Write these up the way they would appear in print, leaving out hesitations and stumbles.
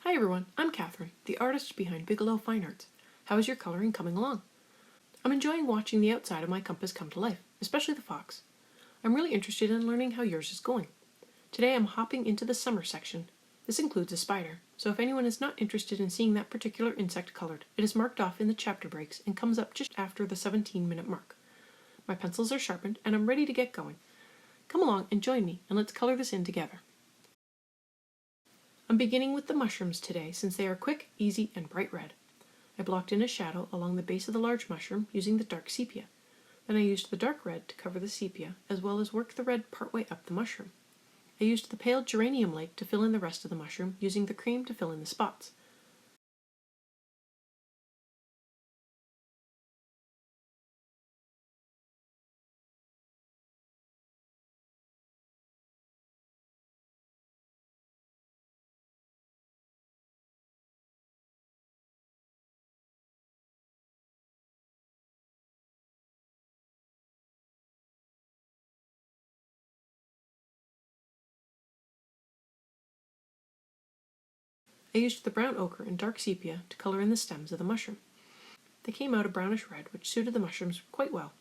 Hi everyone, I'm Catherine, the artist behind Bigelow Fine Arts. How is your coloring coming along? I'm enjoying watching the outside of my compass come to life, especially the fox. I'm really interested in learning how yours is going. Today I'm hopping into the summer section. This includes a spider, so if anyone is not interested in seeing that particular insect colored, it is marked off in the chapter breaks and comes up just after the 17-minute mark. My pencils are sharpened and I'm ready to get going. Come along and join me and let's color this in together. I'm beginning with the mushrooms today since they are quick, easy, and bright red. I blocked in a shadow along the base of the large mushroom using the dark sepia. Then I used the dark red to cover the sepia, as well as work the red partway up the mushroom. I used the pale geranium lake to fill in the rest of the mushroom, using the cream to fill in the spots. I used the brown ochre and dark sepia to color in the stems of the mushroom. They came out a brownish red, which suited the mushrooms quite well.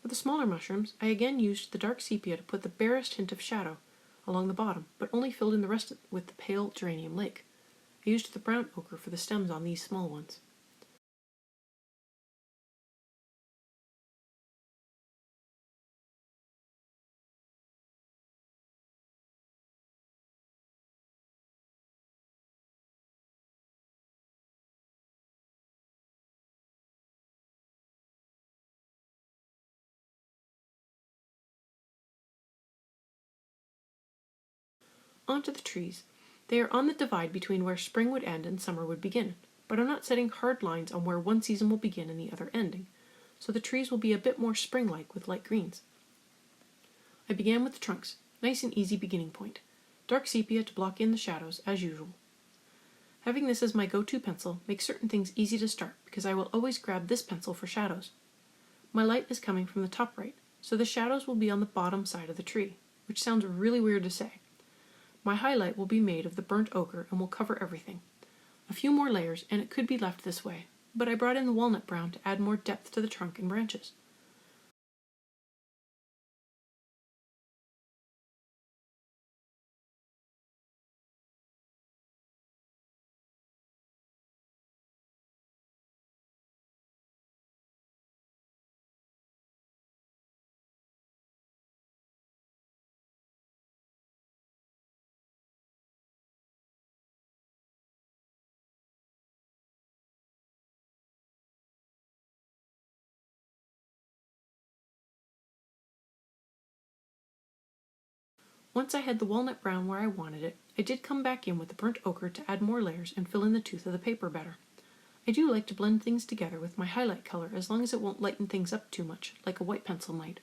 With the smaller mushrooms, I again used the dark sepia to put the barest hint of shadow along the bottom, but only filled in the rest with the pale geranium lake. I used the brown ochre for the stems on these small ones. Onto the trees. They are on the divide between where spring would end and summer would begin, but I'm not setting hard lines on where one season will begin and the other ending, so the trees will be a bit more spring-like with light greens. I began with the trunks, nice and easy beginning point. Dark sepia to block in the shadows, as usual. Having this as my go-to pencil makes certain things easy to start because I will always grab this pencil for shadows. My light is coming from the top right, so the shadows will be on the bottom side of the tree, which sounds really weird to say. My highlight will be made of the burnt ochre and will cover everything. A few more layers and it could be left this way, but I brought in the walnut brown to add more depth to the trunk and branches. Once I had the walnut brown where I wanted it, I did come back in with the burnt ochre to add more layers and fill in the tooth of the paper better. I do like to blend things together with my highlight color as long as it won't lighten things up too much, like a white pencil might.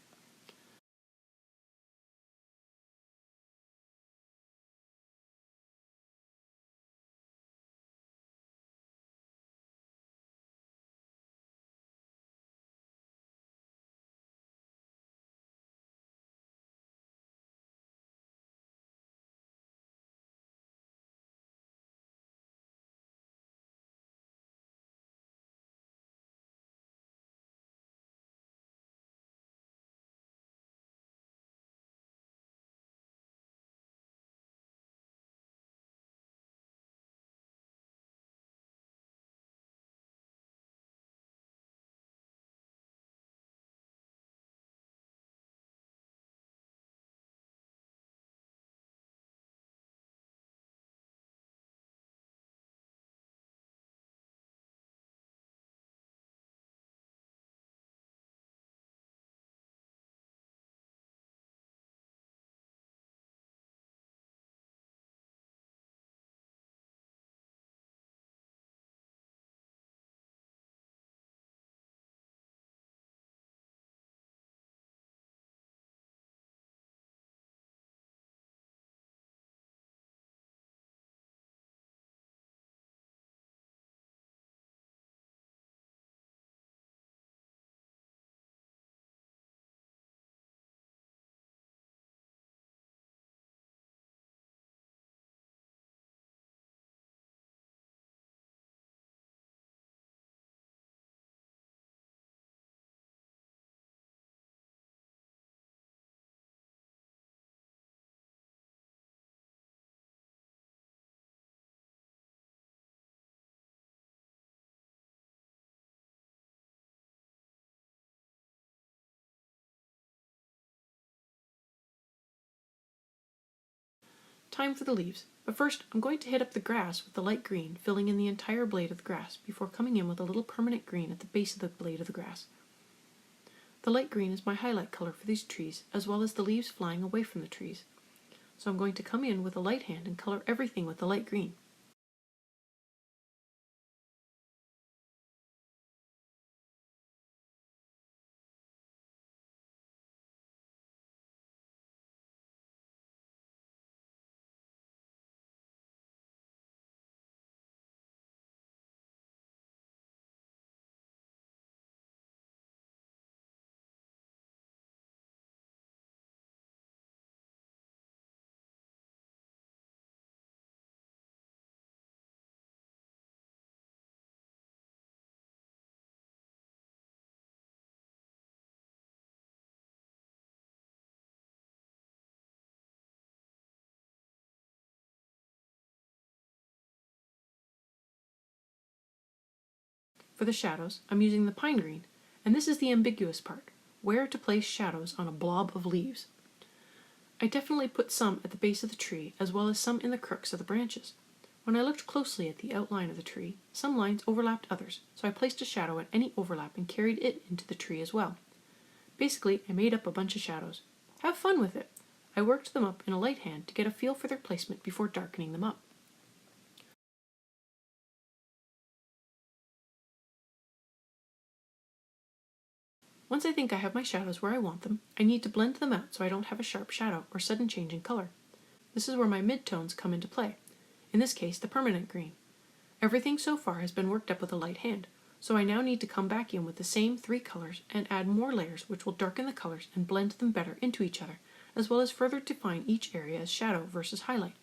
Time for the leaves. But first, I'm going to hit up the grass with the light green, filling in the entire blade of the grass, before coming in with a little permanent green at the base of the blade of the grass. The light green is my highlight color for these trees, as well as the leaves flying away from the trees. So I'm going to come in with a light hand and color everything with the light green. For the shadows, I'm using the pine green, and this is the ambiguous part, where to place shadows on a blob of leaves. I definitely put some at the base of the tree, as well as some in the crooks of the branches. When I looked closely at the outline of the tree, some lines overlapped others, so I placed a shadow at any overlap and carried it into the tree as well. Basically, I made up a bunch of shadows. Have fun with it! I worked them up in a light hand to get a feel for their placement before darkening them up. Once I think I have my shadows where I want them, I need to blend them out so I don't have a sharp shadow or sudden change in color. This is where my midtones come into play, in this case the permanent green. Everything so far has been worked up with a light hand, so I now need to come back in with the same 3 colors and add more layers which will darken the colors and blend them better into each other, as well as further define each area as shadow versus highlight.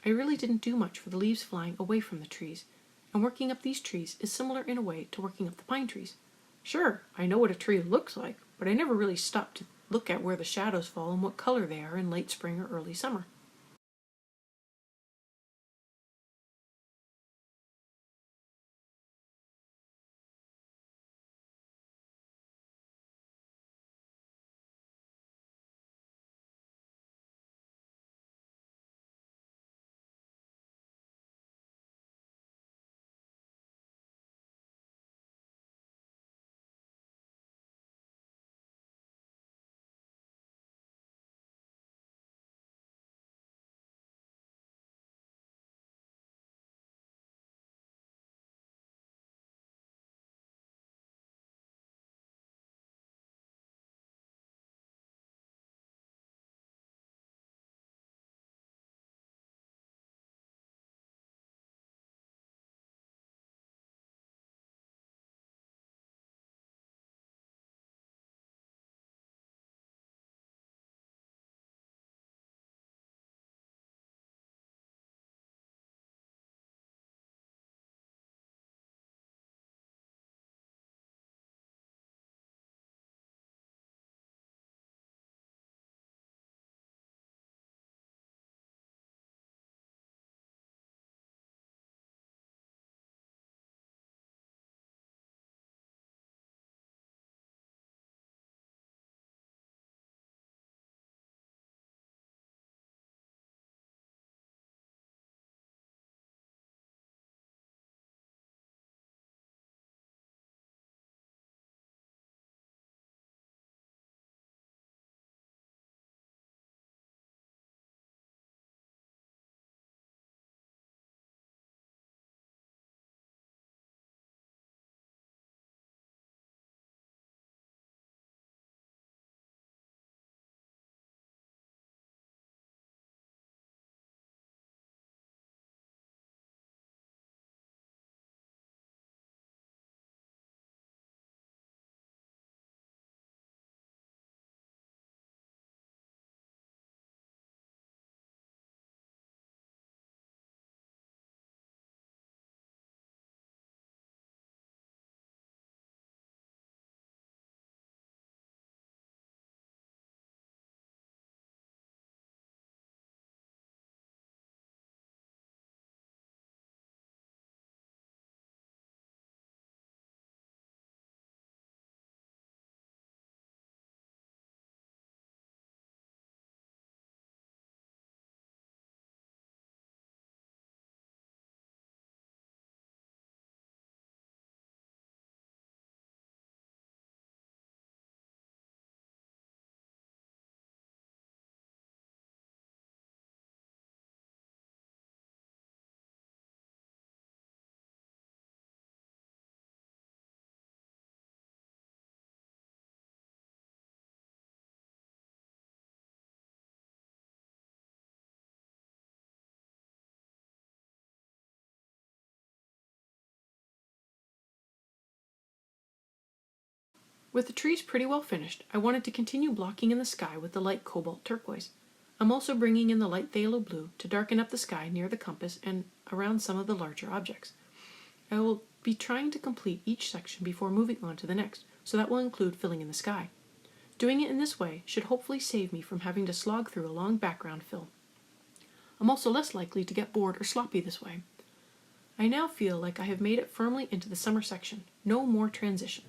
I really didn't do much for the leaves flying away from the trees, and working up these trees is similar in a way to working up the pine trees. Sure, I know what a tree looks like, but I never really stopped to look at where the shadows fall and what color they are in late spring or early summer. With the trees pretty well finished, I wanted to continue blocking in the sky with the light cobalt turquoise. I'm also bringing in the light phthalo blue to darken up the sky near the compass and around some of the larger objects. I will be trying to complete each section before moving on to the next, so that will include filling in the sky. Doing it in this way should hopefully save me from having to slog through a long background fill. I'm also less likely to get bored or sloppy this way. I now feel like I have made it firmly into the summer section. No more transition.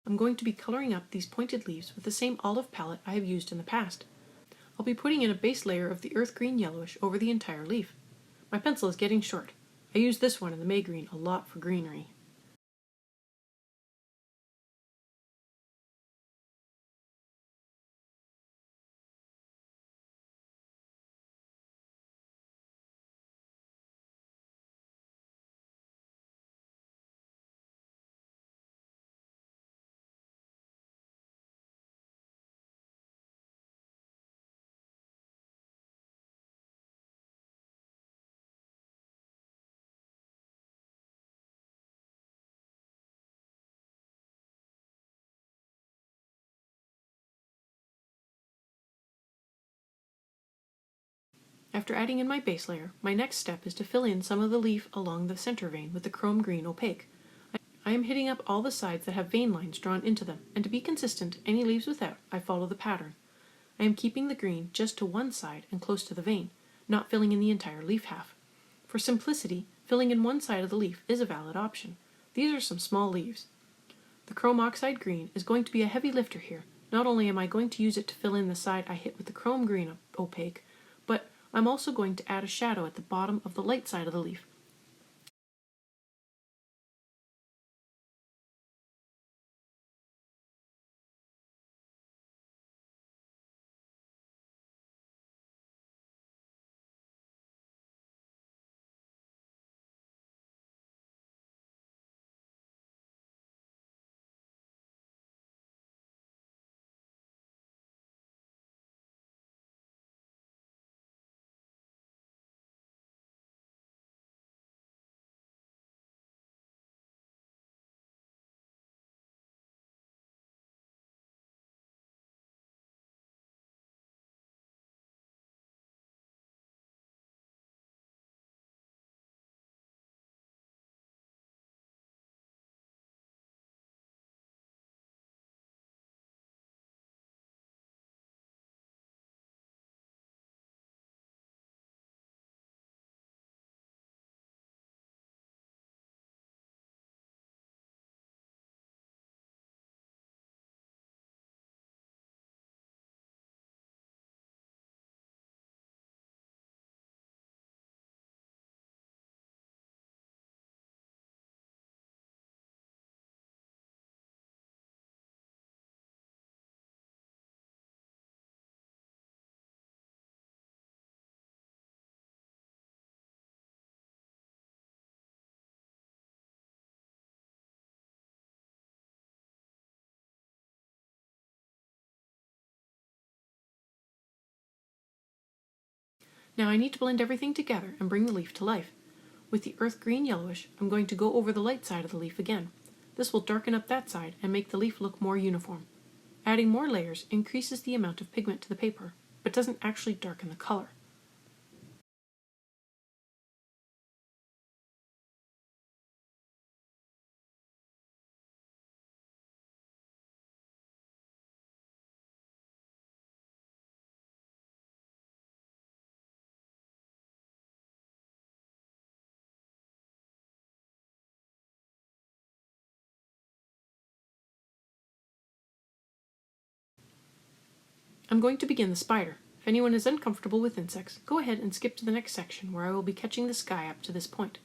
I'm going to be coloring up these pointed leaves with the same olive palette I have used in the past. I'll be putting in a base layer of the earth green yellowish over the entire leaf. My pencil is getting short. I use this one in the May green a lot for greenery. After adding in my base layer, my next step is to fill in some of the leaf along the center vein with the chrome green opaque. I am hitting up all the sides that have vein lines drawn into them, and to be consistent, any leaves without, I follow the pattern. I am keeping the green just to one side and close to the vein, not filling in the entire leaf half. For simplicity, filling in one side of the leaf is a valid option. These are some small leaves. The chrome oxide green is going to be a heavy lifter here. Not only am I going to use it to fill in the side I hit with the chrome green opaque, but I'm also going to add a shadow at the bottom of the light side of the leaf. Now I need to blend everything together and bring the leaf to life. With the earth green yellowish, I'm going to go over the light side of the leaf again. This will darken up that side and make the leaf look more uniform. Adding more layers increases the amount of pigment to the paper, but doesn't actually darken the color. I'm going to begin the spider. If anyone is uncomfortable with insects, go ahead and skip to the next section where I will be catching the sky up to this point.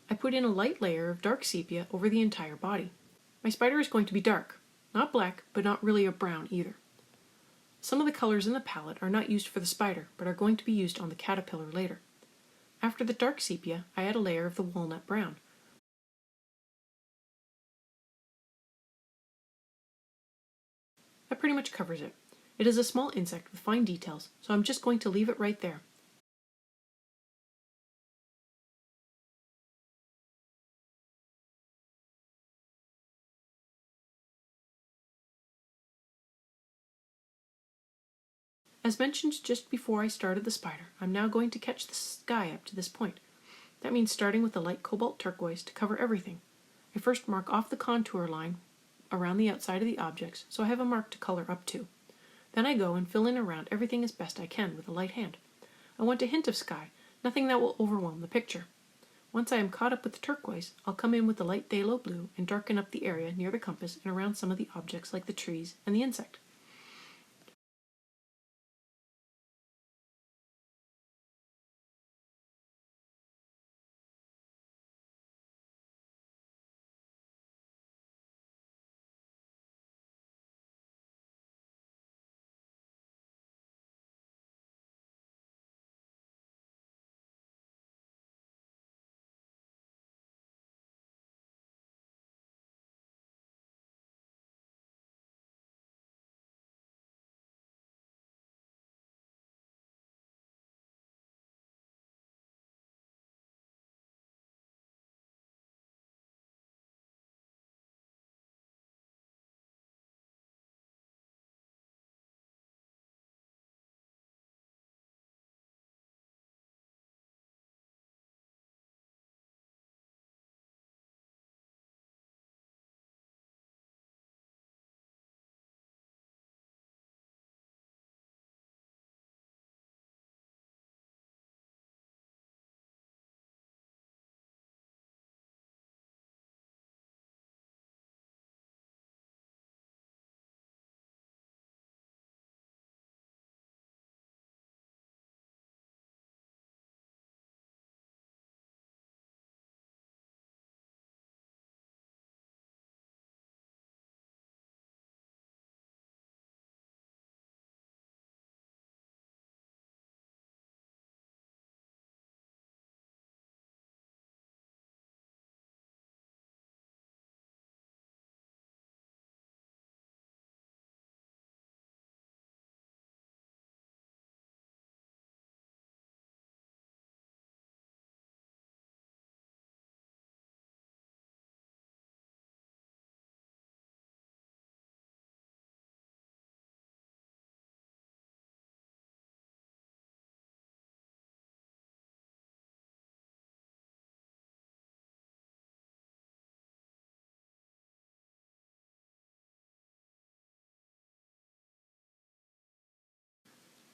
I put in a light layer of dark sepia over the entire body. My spider is going to be dark, not black, but not really a brown either. Some of the colors in the palette are not used for the spider, but are going to be used on the caterpillar later. After the dark sepia, I add a layer of the walnut brown. That pretty much covers it. It is a small insect with fine details, so I'm just going to leave it right there. As mentioned just before I started the spider, I'm now going to catch the sky up to this point. That means starting with a light cobalt turquoise to cover everything. I first mark off the contour line around the outside of the objects, so I have a mark to color up to. Then I go and fill in around everything as best I can with a light hand. I want a hint of sky, nothing that will overwhelm the picture. Once I am caught up with the turquoise, I'll come in with the light phthalo blue and darken up the area near the compass and around some of the objects like the trees and the insect.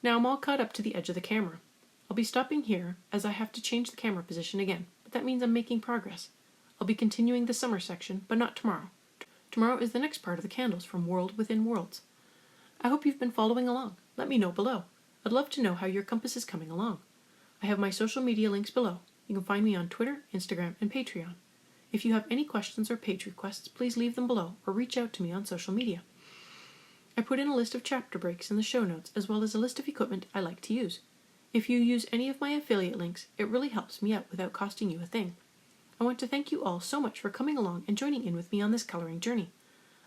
Now I'm all caught up to the edge of the camera. I'll be stopping here as I have to change the camera position again, but that means I'm making progress. I'll be continuing the summer section, but not tomorrow. Tomorrow is the next part of the candles from World Within Worlds. I hope you've been following along. Let me know below. I'd love to know how your compass is coming along. I have my social media links below. You can find me on Twitter, Instagram, and Patreon. If you have any questions or page requests, please leave them below or reach out to me on social media. I put in a list of chapter breaks in the show notes as well as a list of equipment I like to use. If you use any of my affiliate links, it really helps me out without costing you a thing. I want to thank you all so much for coming along and joining in with me on this coloring journey.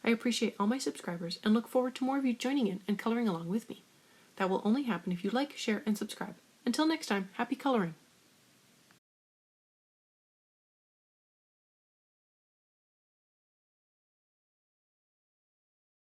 I appreciate all my subscribers and look forward to more of you joining in and coloring along with me. That will only happen if you like, share, and subscribe. Until next time, happy coloring!